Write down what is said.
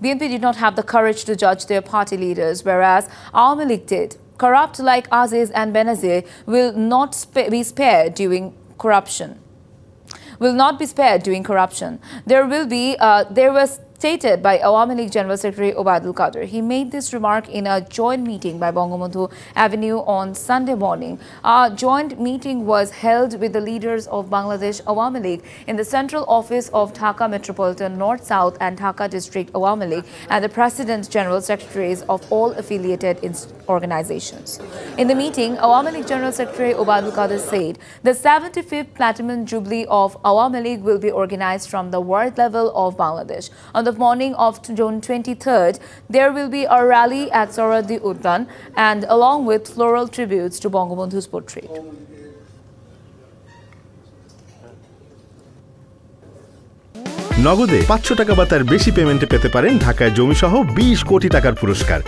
BNP did not have the courage to judge their party leaders, whereas Awami League did. Corrupt like Aziz and Benazir will not be spared during corruption. There was stated by Awami League General Secretary Obaidul Qadir. He made this remark in a joint meeting by Bangabandhu Avenue on Sunday morning. A joint meeting was held with the leaders of Bangladesh Awami League in the central office of Dhaka Metropolitan North South and Dhaka District Awami League and the President General Secretaries of all affiliated organizations. In the meeting, Awami League General Secretary Obaidul Qadir said the 75th Platinum Jubilee of Awami League will be organized from the ward level of Bangladesh. On the morning of June 23rd, there will be a rally at Soradi Uddan and along with floral tributes to Bangabandhu's portrait. নগদে 500 টাকা বা তার বেশি পেমেন্টে পেতে পারেন ঢাকায় জমিসহ 20 কোটি টাকার পুরস্কার।